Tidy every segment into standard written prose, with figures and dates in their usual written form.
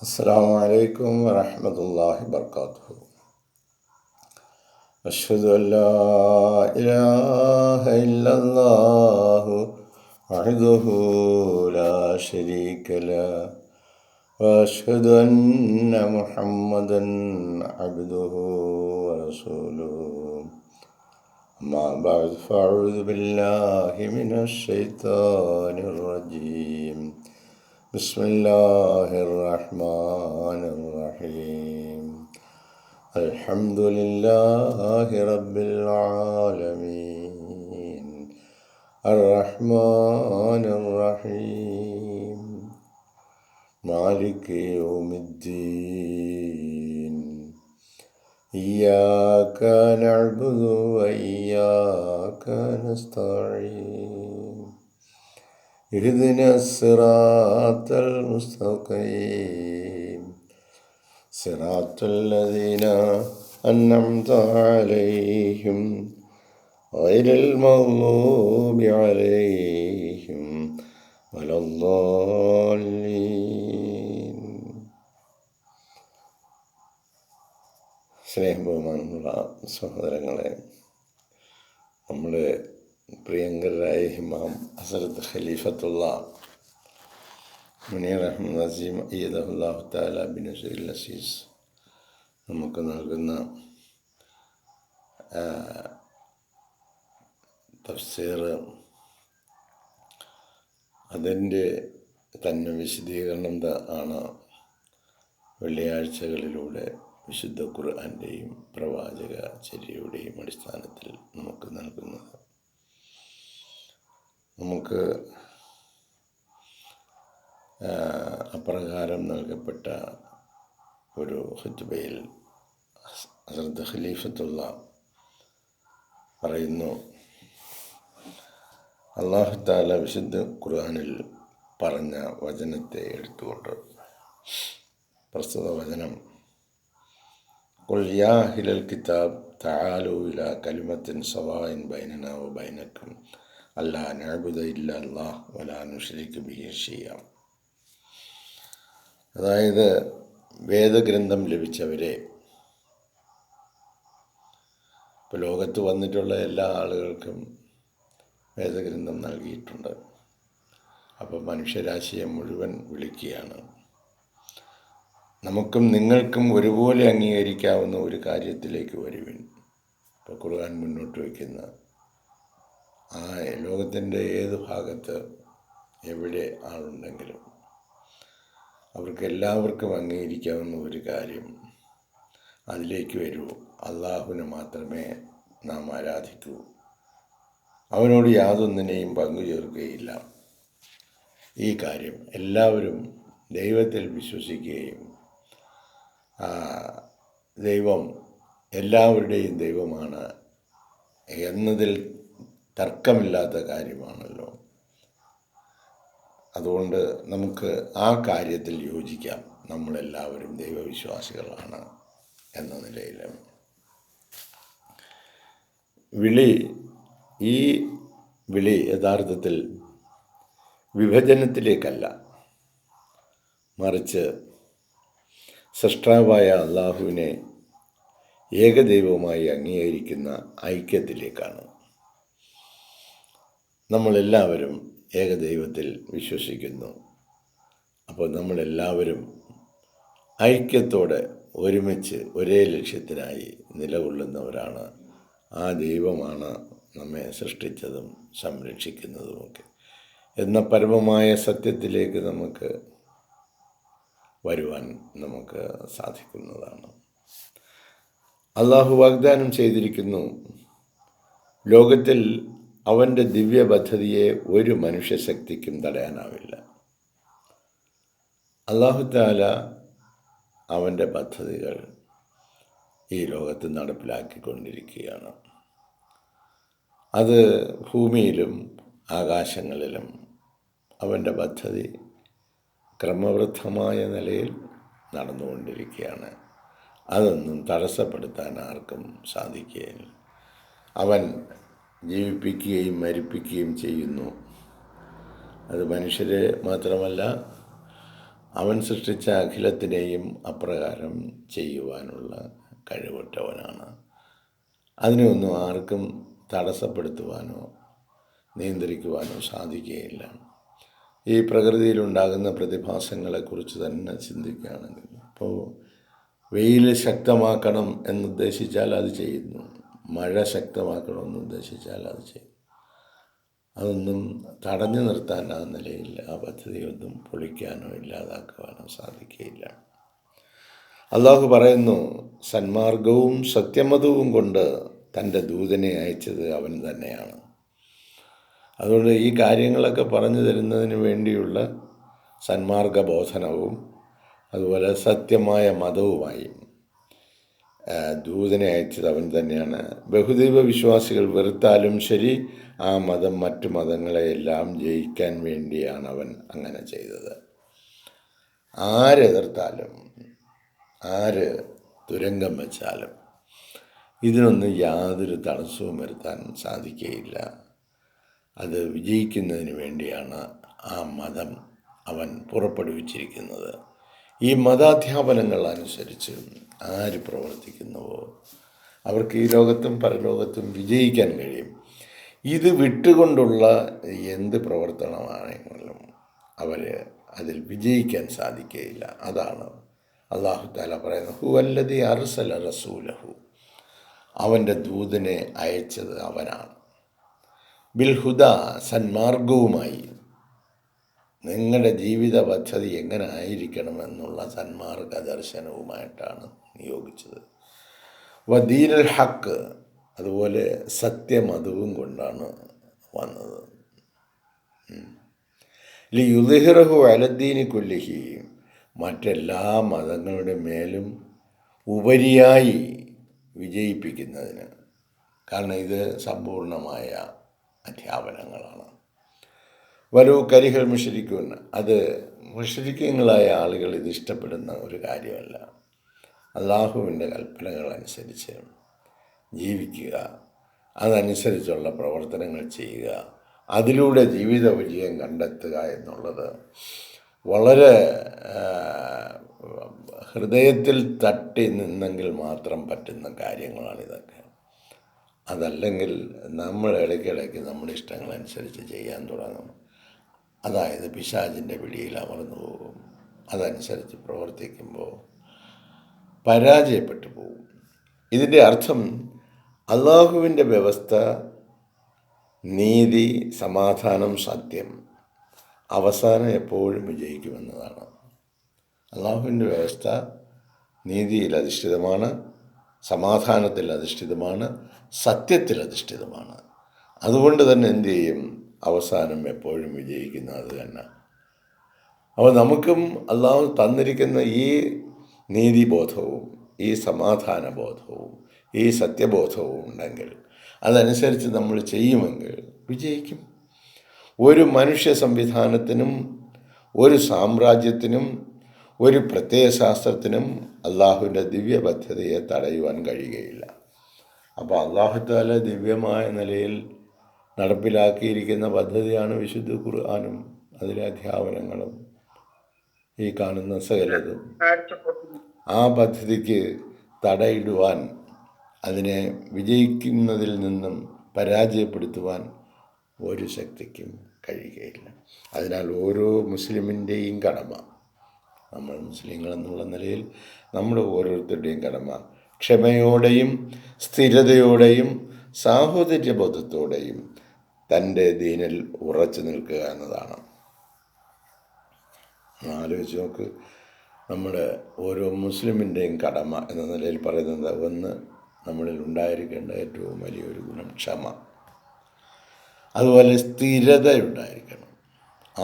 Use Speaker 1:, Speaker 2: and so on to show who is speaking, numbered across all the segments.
Speaker 1: അസ്സലാമു അലൈക്കും വറഹ്മത്തുള്ളാഹി വബറകാതുഹു. അഷ്ഹദു അല്ലാ ഇലാഹ ഇല്ലല്ലാഹു വഹ്ദഹു ലാ ശരീക ലഹു വഅഷ്ഹദു അന്ന മുഹമ്മദൻ അബ്ദുഹു വറസൂലുഹു. അമ്മാ ബഅദ് ഫഅഊദു ബില്ലാഹി മിനശ് ശൈത്വാനിർ റജീം. ബിസ്മില്ലാഹിർ റഹ്മാനിർ റഹീം. അൽഹംദുലില്ലാഹി റബ്ബിൽ ആലമീൻ അർറഹ്മാനിർ റഹീം മാലികി യൗമിദ്ദീൻ. ഇയ്യാക നഅ്ബുദു വഇയ്യാക നസ്തഈൻ. ഇഹ്ദിനസ് സിറാത്തൽ മുസ്തഖീം സിറാത്തൽ ലദീന അൻഅംത അലൈഹിം ഗൈറിൽ മഗ്ദൂബി അലൈഹിം വലദ്ദാല്ലീൻ. സ്നേഹബഹുമാനമുള്ള സഹോദരങ്ങളെ, നമ്മുടെ പ്രിയങ്കരായ ഇമാം ഹസ്രത്ത് ഖലീഫത്തുള്ള മുനീർ അഹ്മദ് അസീം അയ്യദഹുല്ലാഹു തആല ബിനസ്രിൽ അസീസ് നമുക്ക് നൽകുന്ന തഫ്സീർ, അതിൻ്റെ തന്നെ വിശദീകരണം ആണ് വെള്ളിയാഴ്ചകളിലൂടെ വിശുദ്ധ ഖുർആൻ്റെയും പ്രവാചക ചര്യയുടെയും അടിസ്ഥാനത്തിൽ നമുക്ക് നൽകുന്നത്. നമുക്ക് അപ്രകാരം നൽകപ്പെട്ട ഒരു ഖുത്ബയിൽ ഹസ്രത്ത് ഖലീഫത്തുള്ള പറയുന്നു, അല്ലാഹു തആല വിശുദ്ധ ഖുർആനിൽ പറഞ്ഞ വചനത്തെ എടുത്തുകൊണ്ട് പ്രസ്തുത വചനം, ഖുൽ യാ അഹ്ലൽ കിതാബ് തആലൂ ഇലാ കലിമത്തിൻ സവാഇൻ ബൈനനാ വബൈനക്കും അല്ലാ നഅ്ബുദ ഇല്ലല്ലാഹ് വലാ നുശ്രിക ബിഹി ശൈഅ. അതായത്, വേദഗ്രന്ഥം ലഭിച്ചവരെ, ഇപ്പോൾ ലോകത്ത് വന്നിട്ടുള്ള എല്ലാ ആളുകൾക്കും വേദഗ്രന്ഥം നൽകിയിട്ടുണ്ട്. അപ്പോൾ മനുഷ്യരാശിയെ മുഴുവൻ വിളിക്കുകയാണ്, നമുക്കും നിങ്ങൾക്കും ഒരുപോലെ അംഗീകരിക്കാവുന്ന ഒരു കാര്യത്തിലേക്ക് വരുവിൻ. ഇപ്പോൾ ഖുർആൻ മുന്നോട്ട് വയ്ക്കുന്ന ലോകത്തിൻ്റെ ഏത് ഭാഗത്ത് എവിടെ ആളുണ്ടെങ്കിലും അവർക്ക് എല്ലാവർക്കും അംഗീകരിക്കാവുന്ന ഒരു കാര്യം, അതിലേക്ക് വരൂ, അള്ളാഹുവിനെ മാത്രമേ നാം ആരാധിക്കൂ, അവനോട് യാതൊന്നിനെയും പങ്കു ചേർക്കുകയില്ല. ഈ കാര്യം എല്ലാവരും ദൈവത്തിൽ വിശ്വസിക്കുകയും ദൈവം എല്ലാവരുടെയും ദൈവമാണ് എന്നതിൽ തർക്കമില്ലാത്ത കാര്യമാണല്ലോ. അതുകൊണ്ട് നമുക്ക് ആ കാര്യത്തിൽ യോജിക്കാം, നമ്മളെല്ലാവരും ദൈവവിശ്വാസികളാണ് എന്ന നിലയിൽ. ഈ വിളി യഥാർത്ഥത്തിൽ വിഭജനത്തിലേക്കല്ല, മറിച്ച് സൃഷ്ടാവായ അള്ളാഹുവിനെ ഏകദൈവമായി അംഗീകരിക്കുന്ന ഐക്യത്തിലേക്കാണ്. നമ്മളെല്ലാവരും ഏകദൈവത്തിൽ വിശ്വസിക്കുന്നു. അപ്പോൾ നമ്മളെല്ലാവരും ഐക്യത്തോടെ ഒരുമിച്ച് ഒരേ ലക്ഷ്യത്തിനായി നിലകൊള്ളുന്നവരാണ്. ആ ദൈവമാണ് നമ്മെ സൃഷ്ടിച്ചതും സംരക്ഷിക്കുന്നതുമൊക്കെ എന്ന പരമമായ സത്യത്തിലേക്ക് നമുക്ക് വരുവാൻ നമുക്ക് സാധിക്കുന്നതാണ്. അള്ളാഹു വാഗ്ദാനം ചെയ്തിരിക്കുന്നു, ലോകത്തിൽ അവൻ്റെ ദിവ്യ പദ്ധതിയെ ഒരു മനുഷ്യശക്തിക്കും തടയാനാവില്ല. അല്ലാഹു തആല അവൻ്റെ പദ്ധതികൾ ഈ ലോകത്ത് നടപ്പിലാക്കിക്കൊണ്ടിരിക്കുകയാണ്. അത് ഭൂമിയിലും ആകാശങ്ങളിലും അവൻ്റെ പദ്ധതി ക്രമവൃദ്ധമായ നിലയിൽ നടന്നുകൊണ്ടിരിക്കുകയാണ്. അതൊന്നും തടസ്സപ്പെടുത്താൻ ആർക്കും സാധിക്കുകയില്ല. അവൻ ജീവിപ്പിക്കുകയും മരിപ്പിക്കുകയും ചെയ്യുന്നു. അത് മനുഷ്യരെ മാത്രമല്ല, അവൻ സൃഷ്ടിച്ച അഖിലത്തിനെയും അപ്രകാരം ചെയ്യുവാനുള്ള കഴിവുറ്റവനാണ്. അതിനെയൊന്നും ആർക്കും തടസ്സപ്പെടുത്തുവാനോ നിയന്ത്രിക്കുവാനോ സാധിക്കുകയില്ല. ഈ പ്രകൃതിയിലുണ്ടാകുന്ന പ്രതിഭാസങ്ങളെക്കുറിച്ച് തന്നെ ചിന്തിക്കുകയാണെങ്കിൽ, ഇപ്പോൾ വെയിൽ ശക്തമാക്കണം എന്നുദ്ദേശിച്ചാൽ അത് ചെയ്യുന്നു, മഴ ശക്തമാക്കണമെന്ന് ഉദ്ദേശിച്ചാൽ അത് ചെയ്യും. അതൊന്നും തടഞ്ഞു നിർത്താൻ ആ നിലയിൽ ആ പദ്ധതിയൊന്നും പൊളിക്കാനോ ഇല്ലാതാക്കുവാനോ സാധിക്കുകയില്ല. അള്ളാഹു പറയുന്നു, സന്മാർഗവും സത്യമതവും കൊണ്ട് തൻ്റെ ദൂതനെ അയച്ചത് അവൻ തന്നെയാണ്. അതുകൊണ്ട് ഈ കാര്യങ്ങളൊക്കെ പറഞ്ഞു തരുന്നതിന് വേണ്ടിയുള്ള സന്മാർഗ ബോധനവും അതുപോലെ സത്യമായ മതവുമായി ദൂതനെ അയച്ചത് അവൻ തന്നെയാണ്. ബഹുദൈവ വിശ്വാസികൾ വെറുത്താലും ശരി, ആ മതം മറ്റു മതങ്ങളെയെല്ലാം ജയിക്കാൻ വേണ്ടിയാണ് അവൻ അങ്ങനെ ചെയ്തത്. ആരെതിർത്താലും ആര് തുരങ്കം വെച്ചാലും ഇതിനൊന്നും യാതൊരു തടസ്സവും വരുത്താൻ സാധിക്കുകയില്ല. അത് വിജയിക്കുന്നതിന് വേണ്ടിയാണ് ആ മതം അവൻ പുറപ്പെടുവിച്ചിരിക്കുന്നത്. ഈ മതാധ്യാപനങ്ങൾ അനുസരിച്ച് ആര് പ്രവർത്തിക്കുന്നുവോ അവർക്ക് ഈ ലോകത്തും പരലോകത്തും വിജയിക്കാൻ കഴിയും. ഇത് വിട്ടുകൊണ്ടുള്ള എന്ത് പ്രവർത്തനമാണെങ്കിലും അവർ അതിൽ വിജയിക്കാൻ സാധിക്കുകയില്ല. അതാണ് അല്ലാഹു തആല പറയുന്നത്, ഹുവല്ലദീ അർസല റസൂലഹു, അവൻ്റെ ദൂതനെ അയച്ചത് അവനാണ്. ബിൽ ഹുദ, സന്മാർഗവുമായി. നിങ്ങളുടെ ജീവിത പദ്ധതി എങ്ങനെ ആയിരിക്കണമെന്നുള്ള സന്മാർഗ ദർശനവുമായിട്ടാണ് നിയോഗിച്ചത്. വദീനുൽ ഹക്ക്, അതുപോലെ സത്യമതവും കൊണ്ടാണ് വന്നത്. ലിയുദ്ഹിറഹു അലദ്ദീനി കുല്ലിഹി, മറ്റെല്ലാ മതങ്ങളുടെ മേലും ഉപരിയായി വിജയിപ്പിക്കുന്നതിന്. കാരണം ഇത് സമ്പൂർണമായ അധ്യാപനങ്ങളാണ്. വലു കരിഹൽ മുശ്രിക്കൂൻ, അത് മുശ്രിക്കീങ്ങളായ ആളുകൾ ഇത് ഇഷ്ടപ്പെടുന്ന ഒരു കാര്യമല്ല. അള്ളാഹുവിൻ്റെ കൽപ്പനകളനുസരിച്ച് ജീവിക്കുക, അതനുസരിച്ചുള്ള പ്രവർത്തനങ്ങൾ ചെയ്യുക, അതിലൂടെ ജീവിത വിജയം കണ്ടെത്തുക എന്നുള്ളത് വളരെ ഹൃദയത്തിൽ തട്ടി നിന്നെങ്കിൽ മാത്രം പറ്റുന്ന കാര്യങ്ങളാണിതൊക്കെ. അതല്ലെങ്കിൽ നമ്മൾ ഇടയ്ക്കിടയ്ക്ക് നമ്മുടെ ഇഷ്ടങ്ങളനുസരിച്ച് ചെയ്യാൻ തുടങ്ങും. അതായത് പിശാചിൻ്റെ പിടിയിൽ അമർന്നു പോകും. അതനുസരിച്ച് പ്രവർത്തിക്കുമ്പോൾ പരാജയപ്പെട്ടു പോകും. ഇതിൻ്റെ അർത്ഥം അള്ളാഹുവിൻ്റെ വ്യവസ്ഥ, നീതി, സമാധാനം, സത്യം അവസാനം എപ്പോഴും വിജയിക്കുമെന്നതാണ്. അള്ളാഹുവിൻ്റെ വ്യവസ്ഥ നീതിയിൽ അധിഷ്ഠിതമാണ്, സമാധാനത്തിൽ അധിഷ്ഠിതമാണ്, സത്യത്തിൽ അധിഷ്ഠിതമാണ്. അതുകൊണ്ട് തന്നെ എന്തു ചെയ്യും? അവസാനം എപ്പോഴും വിജയിക്കുന്ന അത് തന്നെ. അപ്പോൾ നമുക്കും അള്ളാഹു തന്നിരിക്കുന്ന ഈ നീതിബോധവും ഈ സമാധാന ബോധവും ഈ സത്യബോധവും ഉണ്ടെങ്കിൽ, അതനുസരിച്ച് നമ്മൾ ചെയ്യുമെങ്കിൽ വിജയിക്കും. ഒരു മനുഷ്യ സംവിധാനത്തിനും ഒരു സാമ്രാജ്യത്തിനും ഒരു പ്രത്യയശാസ്ത്രത്തിനും അള്ളാഹുവിൻ്റെ ദിവ്യ പദ്ധതിയെ തടയുവാൻ കഴിയുകയില്ല. അപ്പോൾ അല്ലാഹു തആല ദിവ്യമായ നിലയിൽ നടപ്പിലാക്കിയിരിക്കുന്ന പദ്ധതിയാണ് വിശുദ്ധ ഖുർആനും അതിലെ അധ്യാപനങ്ങളും ഈ കാണുന്ന സകലതും. ആ പദ്ധതിക്ക് തടയിടുവാൻ, അതിനെ വിജയിക്കുന്നതിൽ നിന്നും പരാജയപ്പെടുത്തുവാൻ ഒരു ശക്തിക്കും കഴിയുകയില്ല. അതിനാൽ ഓരോ മുസ്ലിമിൻ്റെയും കടമ, നമ്മൾ മുസ്ലിങ്ങൾ എന്നുള്ള നിലയിൽ നമ്മുടെ ഓരോരുത്തരുടെയും കടമ ക്ഷമയോടെയും സ്ഥിരതയോടെയും സാഹോദര്യബോധത്തോടെയും തൻ്റെ ദീനിൽ ഉറച്ചു നിൽക്കുക എന്നതാണ്. ആലോചിച്ച് നോക്ക്, നമ്മുടെ ഓരോ മുസ്ലിമിൻ്റെയും കടമ എന്ന നിലയിൽ പറയുന്നത്, ഒന്ന് നമ്മളിൽ ഉണ്ടായിരിക്കേണ്ട ഏറ്റവും വലിയൊരു ഗുണം ക്ഷമ. അതുപോലെ സ്ഥിരത ഉണ്ടായിരിക്കണം,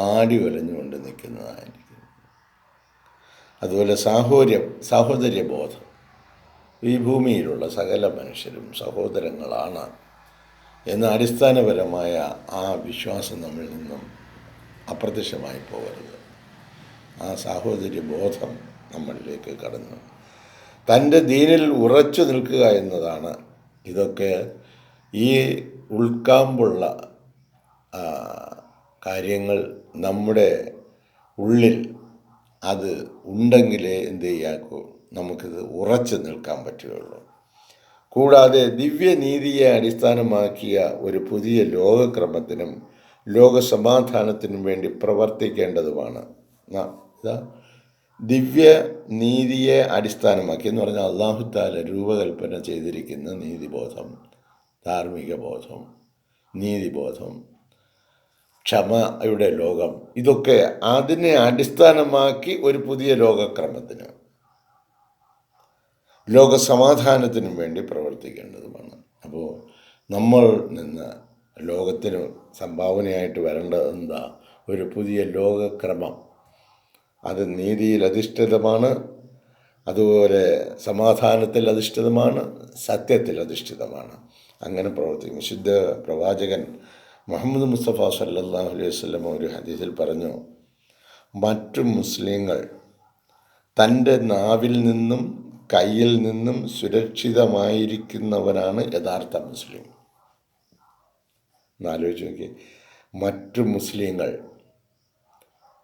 Speaker 1: ആടി വലഞ്ഞുകൊണ്ട് നിൽക്കുന്നതായിരിക്കും. അതുപോലെ സാഹോദര്യബോധം. ഈ ഭൂമിയിലുള്ള സകല മനുഷ്യരും സഹോദരങ്ങളാണ് എന്ന അടിസ്ഥാനപരമായ ആ വിശ്വാസം നമ്മളിൽ നിന്നും അപ്രത്യക്ഷമായി പോകരുത്. ആ സാഹോദര്യബോധം നമ്മളിലേക്ക് കടന്നു തൻ്റെ ദീനിൽ ഉറച്ചു നിൽക്കുക എന്നതാണ്. ഇതൊക്കെ ഈ ഉൾക്കാമ്പുള്ള കാര്യങ്ങൾ നമ്മുടെ ഉള്ളിൽ അത് ഉണ്ടെങ്കിലേ എന്ത് ചെയ്യാക്കൂ, നമുക്കിത് ഉറച്ചു നിൽക്കാൻ പറ്റുകയുള്ളൂ. കൂടാതെ ദിവ്യനീതിയെ അടിസ്ഥാനമാക്കിയ ഒരു പുതിയ ലോകക്രമത്തിനും ലോകസമാധാനത്തിനും വേണ്ടി പ്രവർത്തിക്കേണ്ടതുമാണ്. ഇതാ ദിവ്യനീതിയെ അടിസ്ഥാനമാക്കി എന്ന് പറഞ്ഞാൽ അല്ലാഹുത്താല രൂപകൽപ്പന ചെയ്തിരിക്കുന്ന നീതിബോധം, ധാർമ്മിക ബോധം, നീതിബോധം, ക്ഷമയുടെ ലോകം, ഇതൊക്കെ അതിനെ അടിസ്ഥാനമാക്കി ഒരു പുതിയ ലോകക്രമത്തിന്, ലോകസമാധാനത്തിനും വേണ്ടി പ്രവർത്തിക്കേണ്ടതുമാണ്. അപ്പോൾ നമ്മൾ നിന്ന് ലോകത്തിന് സംഭാവനയായിട്ട് വരേണ്ടത് എന്താ? ഒരു പുതിയ ലോകക്രമം. അത് നീതിയിൽ അധിഷ്ഠിതമാണ്, അതുപോലെ സമാധാനത്തിൽ അധിഷ്ഠിതമാണ്, സത്യത്തിൽ അധിഷ്ഠിതമാണ്. അങ്ങനെ പ്രവർത്തിക്കും. വിശുദ്ധ പ്രവാചകൻ മുഹമ്മദ് മുസ്തഫ സല്ലല്ലാഹു അലൈഹി വസല്ലം ഒരു ഹദീസിൽ പറഞ്ഞു, മറ്റു മുസ്ലിങ്ങൾ തൻ്റെ നാവിൽ നിന്നും കയ്യിൽ നിന്നും സുരക്ഷിതമായിരിക്കുന്നവനാണ് യഥാർത്ഥ മുസ്ലിം. എന്നാലോചിച്ച് നോക്കി, മറ്റു മുസ്ലിങ്ങൾ,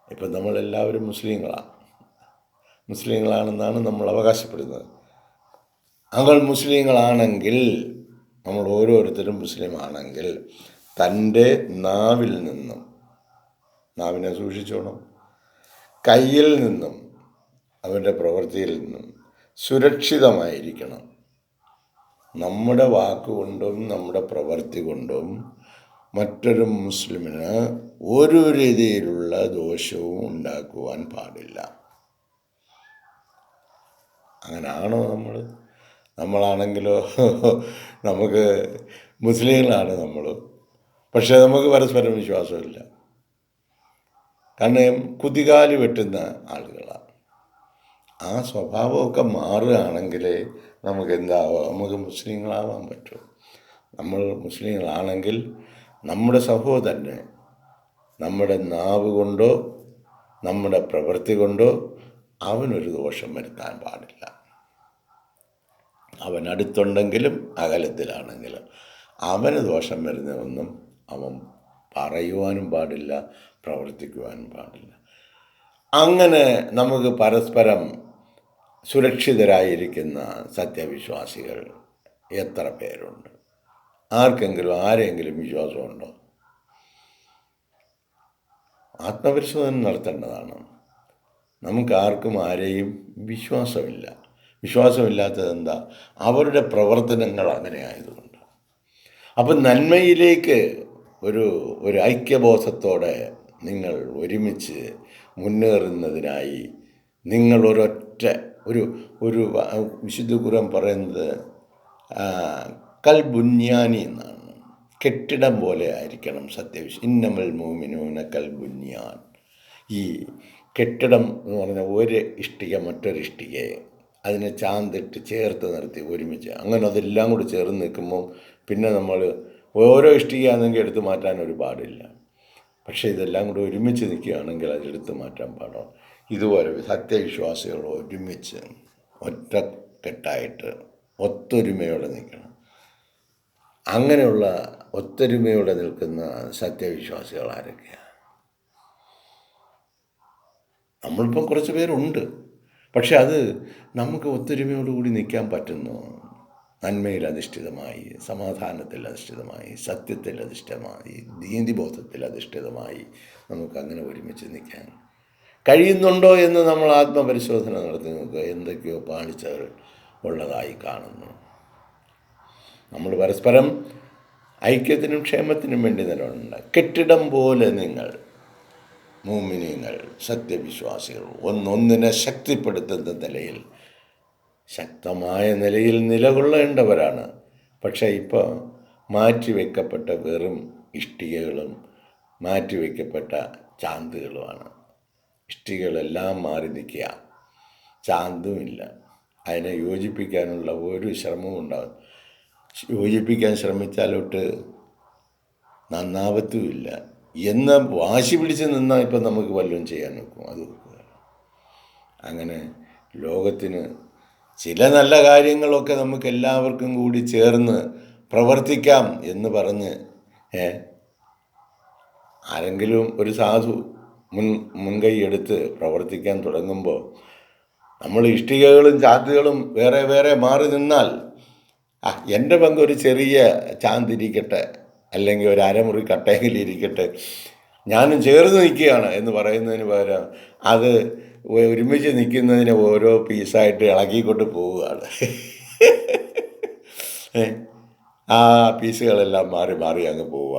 Speaker 1: ഇപ്പം നമ്മളെല്ലാവരും മുസ്ലിങ്ങളാണെന്നാണ് നമ്മൾ അവകാശപ്പെടുന്നത്. നമ്മൾ മുസ്ലിങ്ങളാണെങ്കിൽ, നമ്മൾ ഓരോരുത്തരും മുസ്ലിം ആണെങ്കിൽ, തൻ്റെ നാവിൽ നിന്നും, നാവിനെ സൂക്ഷിച്ചോണം, കയ്യിൽ നിന്നും, അവൻ്റെ പ്രവൃത്തിയിൽ നിന്നും സുരക്ഷിതമായിരിക്കണം. നമ്മുടെ വാക്കുകൊണ്ടും നമ്മുടെ പ്രവൃത്തി കൊണ്ടും മറ്റൊരു മുസ്ലിമിന് ഒരു രീതിയിലുള്ള ദോഷവും ഉണ്ടാക്കുവാൻ പാടില്ല. അങ്ങനാണോ നമ്മളാണെങ്കിലോ നമുക്ക് മുസ്ലിങ്ങളാണ് നമ്മൾ, പക്ഷേ നമുക്ക് പരസ്പരം വിശ്വാസമില്ല. കാരണം കുതികാല് വെട്ടുന്ന ആളുകളാണ്. ആ സ്വഭാവമൊക്കെ മാറുകയാണെങ്കിലേ നമുക്ക് മുസ്ലിങ്ങളാവാൻ പറ്റും. നമ്മൾ മുസ്ലിങ്ങളാണെങ്കിൽ നമ്മുടെ സഹോദരന് നമ്മുടെ നാവ് കൊണ്ടോ നമ്മുടെ പ്രവൃത്തി കൊണ്ടോ അവനൊരു ദോഷം വരുത്താൻ പാടില്ല. അവൻ അടുത്തുണ്ടെങ്കിലും അകലത്തിലാണെങ്കിലും അവന് ദോഷം വരുന്നതൊന്നും അവൻ പറയുവാനും പാടില്ല, പ്രവർത്തിക്കുവാനും പാടില്ല. അങ്ങനെ നമുക്ക് പരസ്പരം സുരക്ഷിതരായിരിക്കുന്ന സത്യവിശ്വാസികൾ എത്ര പേരുണ്ട്? ആരെങ്കിലും വിശ്വാസമുണ്ടോ? ആത്മപരിശോധന നടത്തേണ്ടതാണ്. നമുക്കാർക്കും ആരെയും വിശ്വാസമില്ലാത്തത് എന്താ? അവരുടെ പ്രവർത്തനങ്ങൾ അങ്ങനെ ആയതുകൊണ്ട്. അപ്പം നന്മയിലേക്ക് ഒരു ഐക്യബോധത്തോടെ നിങ്ങൾ ഒരുമിച്ച് മുന്നേറുന്നതിനായി നിങ്ങൾ ഒരു വിശുദ്ധ ഖുർആൻ പറയുന്നത് കൽ ബുന്യാനി എന്നാണ്. കെട്ടിടം പോലെ ആയിരിക്കണം ഇന്നമൽ മുഅ്മിനൂന കൽ ബുന്യാൻ. ഈ കെട്ടിടം എന്ന് പറഞ്ഞാൽ ഒരു ഇഷ്ടിക മറ്റൊരു ഇഷ്ടികയെ അതിനെ ചാന്തിട്ട് ചേർത്ത് നിർത്തി ഒരുമിച്ച്, അങ്ങനെ അതെല്ലാം കൂടി ചേർന്ന് നിൽക്കുമ്പോൾ പിന്നെ നമ്മൾ ഓരോ ഇഷ്ടികയാണെങ്കിൽ എടുത്ത് മാറ്റാൻ ഒരു പാടില്ല. പക്ഷേ ഇതെല്ലാം കൂടി ഒരുമിച്ച് നിൽക്കുകയാണെങ്കിൽ അതെടുത്ത് മാറ്റാൻ പാടാം. ഇതുപോലെ സത്യവിശ്വാസികൾ ഒരുമിച്ച് ഒറ്റക്കെട്ടായിട്ട് ഒത്തൊരുമയോടെ നിൽക്കണം. അങ്ങനെയുള്ള ഒത്തൊരുമയോടെ നിൽക്കുന്ന സത്യവിശ്വാസികൾ ആരൊക്കെയാണ്? നമ്മളിപ്പം കുറച്ച് പേരുണ്ട്, പക്ഷെ അത് നമുക്ക് ഒത്തൊരുമയോടുകൂടി നിൽക്കാൻ പറ്റുന്നു. നന്മയിൽ അധിഷ്ഠിതമായി, സമാധാനത്തിൽ അധിഷ്ഠിതമായി, സത്യത്തിൽ അധിഷ്ഠിതമായി, നീതിബോധത്തിൽ അധിഷ്ഠിതമായി നമുക്കങ്ങനെ ഒരുമിച്ച് നിൽക്കാൻ കഴിയുന്നുണ്ടോ എന്ന് നമ്മൾ ആത്മപരിശോധന നടത്തി നോക്കുക. എന്തൊക്കെയോ പാളിച്ചകൾ ഉള്ളതായി കാണുന്നു. നമ്മൾ പരസ്പരം ഐക്യത്തിനും ക്ഷേമത്തിനും വേണ്ടി നിലകൊണ്ട കെട്ടിടം പോലെ നിങ്ങൾ മുഅ്മിനീങ്ങൾ, സത്യവിശ്വാസികൾ ഒന്നിനെ ശക്തിപ്പെടുത്തുന്ന നിലയിൽ, ശക്തമായ നിലയിൽ നിലകൊള്ളേണ്ടവരാണ്. പക്ഷേ ഇപ്പോൾ മാറ്റിവെക്കപ്പെട്ട വെറും ഇഷ്ടികകളും മാറ്റിവെക്കപ്പെട്ട ചാന്തുകളുമാണ്. ഇഷ്ടികകളെല്ലാം മാറി നിൽക്കുക, ചാന്തുമില്ല. അതിനെ യോജിപ്പിക്കാനുള്ള ഒരു ശ്രമവും ഉണ്ടാകും. യോജിപ്പിക്കാൻ ശ്രമിച്ചാലോട്ട് നന്നാവത്തുമില്ല എന്ന് വാശി പിടിച്ച് നിന്നാൽ ഇപ്പം നമുക്ക് വല്ലതും ചെയ്യാൻ നോക്കും. അത് അങ്ങനെ ലോകത്തിന് ചില നല്ല കാര്യങ്ങളൊക്കെ നമുക്ക് എല്ലാവർക്കും കൂടി ചേർന്ന് പ്രവർത്തിക്കാം എന്ന് പറഞ്ഞ് ആരെങ്കിലും ഒരു സാധു മുൻകൈ എടുത്ത് പ്രവർത്തിക്കാൻ തുടങ്ങുമ്പോൾ നമ്മൾ ഇഷ്ടികകളും ചാന്തുകളും വേറെ വേറെ മാറി നിന്നാൽ എൻ്റെ പങ്ക് ഒരു ചെറിയ ചാന്തിരിക്കട്ടെ, അല്ലെങ്കിൽ ഒരു അരമുറി കട്ടയിലിരിക്കട്ടെ, ഞാനും ചേർന്ന് നിൽക്കുകയാണ് എന്ന് പറയുന്നതിന് പകരം അത് ഒരുമിച്ച് നിൽക്കുന്നതിന് ഓരോ പീസായിട്ട് ഇളക്കിക്കൊണ്ട് പോവുകയാണ്. ആ പീസുകളെല്ലാം മാറി മാറി അങ്ങ് പോവുക.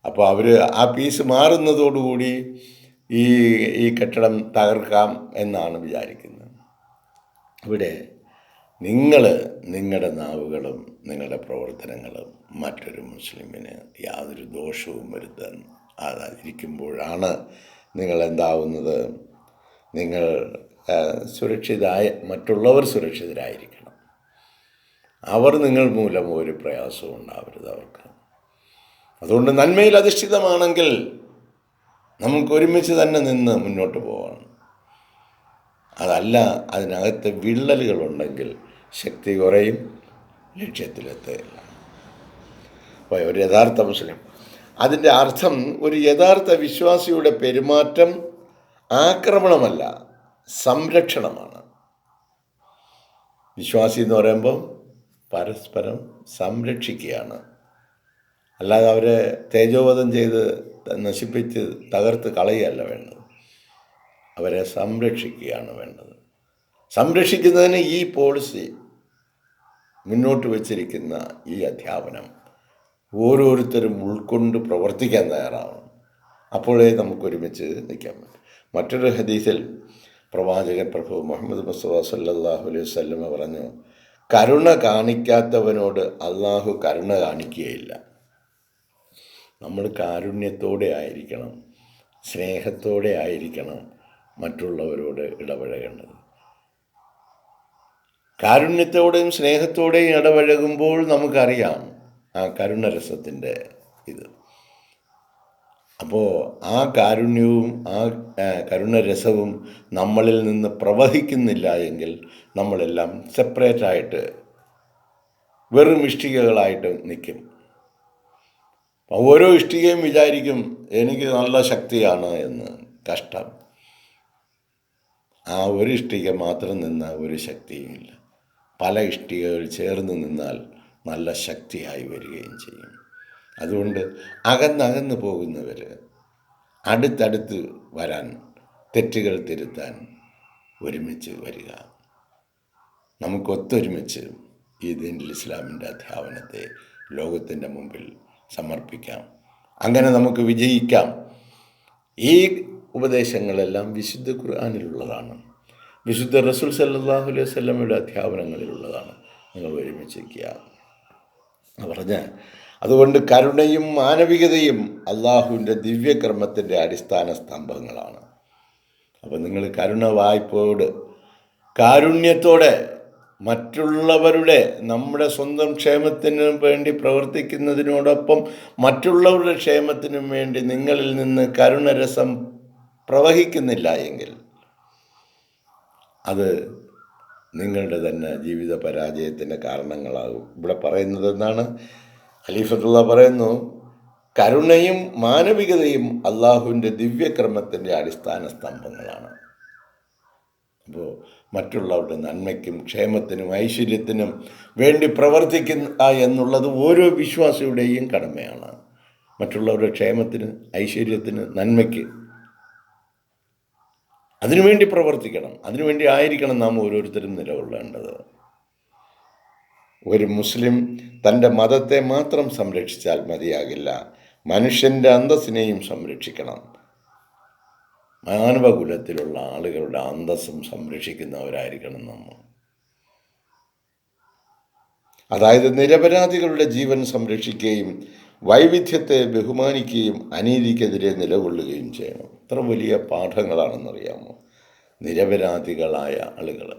Speaker 1: അപ്പോൾ അവർ ആ പീസ് മാറുന്നതോടുകൂടി ഈ കെട്ടിടം തകർക്കാം എന്നാണ് വിചാരിക്കുന്നത്. ഇവിടെ നിങ്ങൾ നിങ്ങളുടെ നാവുകളും നിങ്ങളുടെ പ്രവർത്തനങ്ങളും മറ്റൊരു മുസ്ലിമിന് യാതൊരു ദോഷവും വരുത്താൻ അതായിരിക്കുമ്പോഴാണ് നിങ്ങൾ എന്താവുന്നത്, നിങ്ങൾ മറ്റുള്ളവർ സുരക്ഷിതരായിരിക്കണം. അവർ നിങ്ങൾ മൂലം ഒരു പ്രയാസവും ഉണ്ടാവരുത് അവർക്ക്. അതുകൊണ്ട് നന്മയിൽ അധിഷ്ഠിതമാണെങ്കിൽ നമുക്ക് ഒരുമിച്ച് തന്നെ നിന്ന് മുന്നോട്ട് പോകണം. അതല്ല, അതിനകത്ത് വിള്ളലുകളുണ്ടെങ്കിൽ ശക്തി കുറയും, ലക്ഷ്യത്തിലെത്തുകയില്ല. അപ്പോൾ ഒരു യഥാർത്ഥ മുസ്ലിം, അതിൻ്റെ അർത്ഥം ഒരു യഥാർത്ഥ വിശ്വാസിയുടെ പെരുമാറ്റം ആക്രമണമല്ല, സംരക്ഷണമാണ്. വിശ്വാസി എന്ന് പറയുമ്പോൾ പരസ്പരം സംരക്ഷിക്കുകയാണ്, അല്ലാതെ അവരെ തേജോവധം ചെയ്ത് നശിപ്പിച്ച് തകർത്ത് കളയുകയല്ല വേണ്ടത്. അവരെ സംരക്ഷിക്കുകയാണ് വേണ്ടത്. സംരക്ഷിക്കുന്നതിന് ഈ പോളിസി, മുന്നോട്ട് വച്ചിരിക്കുന്ന ഈ അധ്യാപനം ഓരോരുത്തരും ഉൾക്കൊണ്ട് പ്രവർത്തിക്കാൻ തയ്യാറാവണം. അപ്പോഴേ നമുക്കൊരുമിച്ച് നിൽക്കാൻ പറ്റും. മറ്റൊരു ഹദീസിൽ പ്രവാചകൻ പ്രഭു മുഹമ്മദ് മുസ്തഫ സല്ലല്ലാഹു അലൈഹി വസല്ലം പറഞ്ഞു, കരുണ കാണിക്കാത്തവനോട് അള്ളാഹു കരുണ കാണിക്കുകയില്ല. നമ്മൾ കാരുണ്യത്തോടെ ആയിരിക്കണം, സ്നേഹത്തോടെ ആയിരിക്കണം മറ്റുള്ളവരോട് ഇടപഴകേണ്ടത്. കാരുണ്യത്തോടെയും സ്നേഹത്തോടെയും ഇടപഴകുമ്പോൾ നമുക്കറിയാം ആ കരുണരസത്തിൻ്റെ ഇത്. അപ്പോൾ ആ കാരുണ്യവും ആ കരുണരസവും നമ്മളിൽ നിന്ന് പ്രവഹിക്കുന്നില്ല എങ്കിൽ നമ്മളെല്ലാം സെപ്പറേറ്റായിട്ട് വെറും ഇഷ്ടികകളായിട്ട് നിൽക്കും. ഓരോ ഇഷ്ടികയും വിചാരിക്കും എനിക്ക് നല്ല ശക്തിയാണ് എന്ന്. കഷ്ടം. ആ ഒരു ഇഷ്ടിക മാത്രം നിന്നാൽ ഒരു ശക്തിയുമില്ല. പല ഇഷ്ടികകൾ ചേർന്ന് നിന്നാൽ നല്ല ശക്തിയായി വരികയും ചെയ്യും. അതുകൊണ്ട് അകന്നകന്ന് പോകുന്നവർ അടുത്തടുത്ത് വരാൻ, തെറ്റുകൾ തിരുത്താൻ ഒരുമിച്ച് വരിക. നമുക്കൊത്തൊരുമിച്ച് ഈ ദീനുൽ ഇസ്ലാമിൻ്റെ അധ്യാപനത്തെ ലോകത്തിൻ്റെ മുമ്പിൽ സമർപ്പിക്കാം. അങ്ങനെ നമുക്ക് വിജയിക്കാം. ഈ ഉപദേശങ്ങളെല്ലാം വിശുദ്ധ ഖുർആനിലുള്ളതാണ്, വിശുദ്ധ റസൂൽ സല്ലല്ലാഹു അലൈഹി വസല്ലമയുടെ അധ്യാപനങ്ങളിലുള്ളതാണ്. നിങ്ങൾ ഒരുമിച്ചിരിക്കുക പറഞ്ഞ. അതുകൊണ്ട് കരുണയും മാനവികതയും അള്ളാഹുവിൻ്റെ ദിവ്യകർമ്മത്തിൻ്റെ അടിസ്ഥാന സ്തംഭങ്ങളാണ്. അപ്പോൾ നിങ്ങൾ കരുണ വായ്പോട് കാരുണ്യത്തോടെ മറ്റുള്ളവരുടെ, നമ്മുടെ സ്വന്തം ക്ഷേമത്തിന് വേണ്ടി പ്രവർത്തിക്കുന്നതിനോടൊപ്പം മറ്റുള്ളവരുടെ ക്ഷേമത്തിനും വേണ്ടി നിങ്ങളിൽ നിന്ന് കരുണരസം പ്രവഹിക്കുന്നില്ല എങ്കിൽ അത് നിങ്ങളുടെ തന്നെ ജീവിത പരാജയത്തിൻ്റെ കാരണങ്ങളാകും. ഇവിടെ പറയുന്നത് എന്താണ്? ഖലീഫത്തുള്ള പറയുന്നു, കരുണയും മാനവികതയും അള്ളാഹുവിൻ്റെ ദിവ്യകർമ്മത്തിൻ്റെ അടിസ്ഥാന സ്തംഭങ്ങളാണ്. അപ്പോൾ മറ്റുള്ളവരുടെ നന്മയ്ക്കും ക്ഷേമത്തിനും ഐശ്വര്യത്തിനും വേണ്ടി പ്രവർത്തിക്കുക എന്നുള്ളത് ഓരോ വിശ്വാസിയുടെയും കടമയാണ്. മറ്റുള്ളവരുടെ ക്ഷേമത്തിന്, ഐശ്വര്യത്തിന്, നന്മയ്ക്ക് അതിനുവേണ്ടി പ്രവർത്തിക്കണം. അതിനുവേണ്ടി ആയിരിക്കണം നാം ഓരോരുത്തരും നിലകൊള്ളേണ്ടത്. ഒരു മുസ്ലിം തൻ്റെ മതത്തെ മാത്രം സംരക്ഷിച്ചാൽ മതിയാകില്ല, മനുഷ്യൻ്റെ അന്തസ്സിനെയും സംരക്ഷിക്കണം. മാനവകുലത്തിലുള്ള ആളുകളുടെ അന്തസ്സും സംരക്ഷിക്കുന്നവരായിരിക്കണം നമ്മൾ. അതായത് നിരപരാധികളുടെ ജീവൻ സംരക്ഷിക്കുകയും വൈവിധ്യത്തെ ബഹുമാനിക്കുകയും അനീതിക്കെതിരെ നിലകൊള്ളുകയും ചെയ്യണം. എത്ര വലിയ പാഠങ്ങളാണെന്നറിയാമോ? നിരപരാധികളായ ആളുകൾ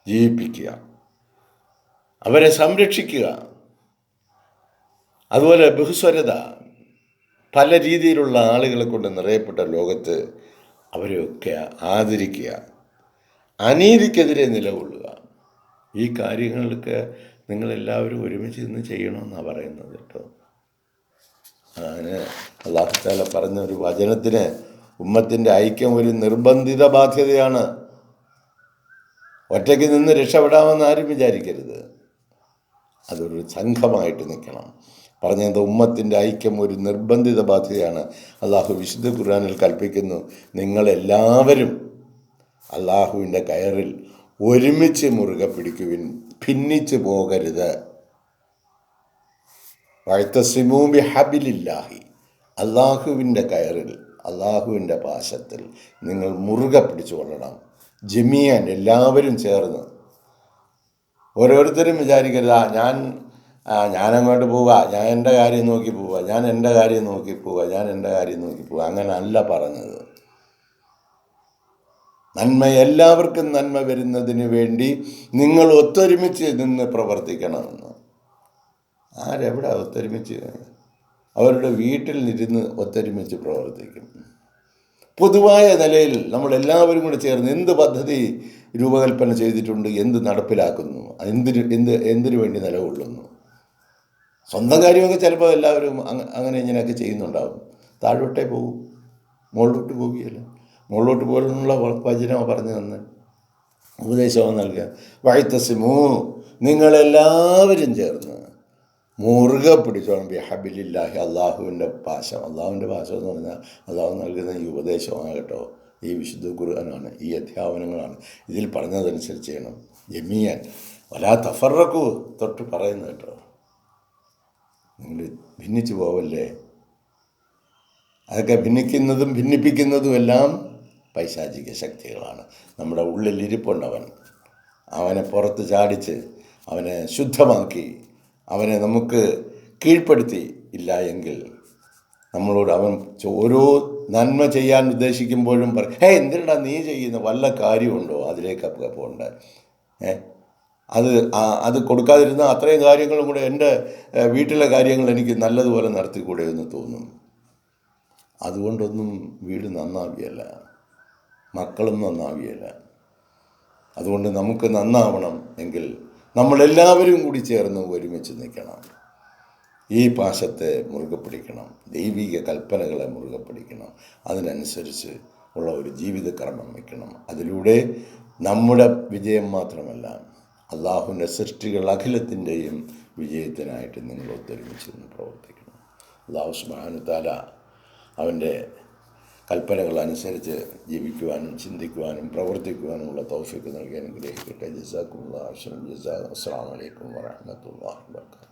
Speaker 1: ജീവിപ്പിക്കുക, അവരെ സംരക്ഷിക്കുക. അതുപോലെ ബഹുസ്വരത, പല രീതിയിലുള്ള ആളുകളെ കൊണ്ട് നിറയപ്പെട്ട ലോകത്ത് അവരെയൊക്കെ ആദരിക്കുക, അനീതിക്കെതിരെ നിലകൊള്ളുക. ഈ കാര്യങ്ങളൊക്കെ നിങ്ങളെല്ലാവരും ഒരുമിച്ച് നിന്ന് ചെയ്യണമെന്നാണ് പറയുന്നത് കേട്ടോ. അതിന് അല്ലാഹു തആല പറഞ്ഞ ഒരു വചനത്തിന് ഉമ്മത്തിൻ്റെ ഐക്യം ഒരു നിർബന്ധിത ബാധ്യതയാണ്. ഒറ്റയ്ക്ക് നിന്ന് രക്ഷപ്പെടാമെന്ന് ആരും വിചാരിക്കരുത്. അതൊരു സംഘമായിട്ട് നിൽക്കണം. പറഞ്ഞത് ഉമ്മത്തിൻ്റെ ഐക്യം ഒരു നിർബന്ധിത ബാധ്യതയാണ്. അള്ളാഹു വിശുദ്ധ ഖുർആനിൽ കൽപ്പിക്കുന്നു, നിങ്ങളെല്ലാവരും അള്ളാഹുവിൻ്റെ കയറിൽ ഒരുമിച്ച് മുറുകെ പിടിക്കുവിൻ, ഭിന്നിച്ച് പോകരുത്. വഅ്തസിമൂ ബിഹബിലില്ലാഹി, അള്ളാഹുവിൻ്റെ കയറിൽ, അള്ളാഹുവിൻ്റെ പാശത്തിൽ നിങ്ങൾ മുറുകെ പിടിച്ചു കൊള്ളണം. ജമിയാൻ, എല്ലാവരും ചേർന്ന്. ഓരോരുത്തരും വിചാരിക്കരുത് ഞാനങ്ങോട്ട് പോവുക, ഞാൻ എൻ്റെ കാര്യം നോക്കി പോവുക, ഞാൻ എൻ്റെ കാര്യം നോക്കി പോവുക. അങ്ങനെ അല്ല പറഞ്ഞത്. എല്ലാവർക്കും നന്മ വരുന്നതിന് വേണ്ടി നിങ്ങൾ ഒത്തൊരുമിച്ച് നിന്ന് പ്രവർത്തിക്കണമെന്ന്. ആരെവിടെ ഒത്തൊരുമിച്ച്? അവരുടെ വീട്ടിൽ ഇരുന്ന് ഒത്തൊരുമിച്ച് പ്രവർത്തിക്കും. പൊതുവായ നിലയിൽ നമ്മളെല്ലാവരും കൂടി ചേർന്ന് എന്ത് പദ്ധതി രൂപകൽപ്പന ചെയ്തിട്ടുണ്ട്, എന്ത് നടപ്പിലാക്കുന്നു, എന്തിനു വേണ്ടി നിലകൊള്ളുന്നു. സ്വന്തം കാര്യമൊക്കെ ചിലപ്പോൾ എല്ലാവരും അങ്ങനെ ഇങ്ങനെയൊക്കെ ചെയ്യുന്നുണ്ടാവും. താഴോട്ടേ പോകും, മുകളിലോട്ട് പോവുകയില്ല. മുകളിലോട്ട് പോലുള്ള വചനമാണ് പറഞ്ഞു തന്നെ, ഉപദേശമാണ് നൽകുക. വഅ്തസിമൂ, നിങ്ങളെല്ലാവരും ചേർന്ന് മുറുകെ പിടിച്ചോണം ബിഹബിലില്ലാഹി, അള്ളാഹുവിൻ്റെ പാശം. അള്ളാഹുവിൻ്റെ പാശം എന്ന് പറഞ്ഞാൽ അള്ളാഹു നൽകുന്ന ഈ ഉപദേശമാണ് കേട്ടോ, ഈ വിശുദ്ധ ഖുർആനാണ്, ഈ അധ്യാപനങ്ങളാണ്. ഇതിൽ പറഞ്ഞതനുസരിച്ച് ചെയ്യണം. ജമിയാൻ വലാ തഫറഖു തൊട്ട് പറയുന്നത് കേട്ടോ. നിങ്ങൾ ഭിന്നിച്ചു പോവല്ലേ. അതൊക്കെ ഭിന്നിക്കുന്നതും ഭിന്നിപ്പിക്കുന്നതും എല്ലാം പൈശാചിക ശക്തികളാണ്. നമ്മുടെ ഉള്ളിലിരിപ്പുണ്ടവൻ. അവനെ പുറത്ത് ചാടിച്ച് അവനെ ശുദ്ധമാക്കി അവനെ നമുക്ക് കീഴ്പ്പെടുത്തി ഇല്ല എങ്കിൽ നമ്മളോട് അവൻ ഓരോ നന്മ ചെയ്യാൻ ഉദ്ദേശിക്കുമ്പോഴും പറയും, എന്തിനാ നീ ചെയ്യുന്ന വല്ല കാര്യമുണ്ടോ, അതിലേക്കൊക്കെ പോകണ്ട. അത് കൊടുക്കാതിരുന്ന അത്രയും കാര്യങ്ങളും കൂടെ എൻ്റെ വീട്ടിലെ കാര്യങ്ങൾ എനിക്ക് നല്ലതുപോലെ നടത്തിക്കൂടെ എന്ന് തോന്നും. അതുകൊണ്ടൊന്നും വീട് നന്നാവുകയല്ല, മക്കളും നന്നാവുകയല്ല. അതുകൊണ്ട് നമുക്ക് നന്നാവണം എങ്കിൽ നമ്മളെല്ലാവരും കൂടി ചേർന്ന് ഒരുമിച്ച് നിൽക്കണം. ഈ പാശത്തെ മുറുകെ പിടിക്കണം, ദൈവിക കൽപ്പനകളെ മുറുകെ പിടിക്കണം, അതിനനുസരിച്ച് ഉള്ള ഒരു ജീവിതക്രമം വയ്ക്കണം. അതിലൂടെ നമ്മുടെ വിജയം മാത്രമല്ല, അള്ളാഹുവിൻ്റെ സൃഷ്ടികൾ അഖിലത്തിൻ്റെയും വിജയത്തിനായിട്ട് നിങ്ങൾ ഒത്തൊരുമിച്ച് നിന്ന് പ്രവർത്തിക്കണം. അള്ളാഹു സുബ്ഹാനഹു തആല അവൻ്റെ കൽപ്പനകൾ അനുസരിച്ച് ജീവിക്കുവാനും ചിന്തിക്കുവാനും പ്രവർത്തിക്കുവാനുമുള്ള തൗഫീഖ് നൽകി അനുഗ്രഹിക്കട്ടെ. ജസാക്കുമുല്ലാഹു ഖൈറൻ ജസാ. അസ്സലാമു അലൈക്കും വറഹ്മത്തുള്ളാഹി വബറകാതുഹു.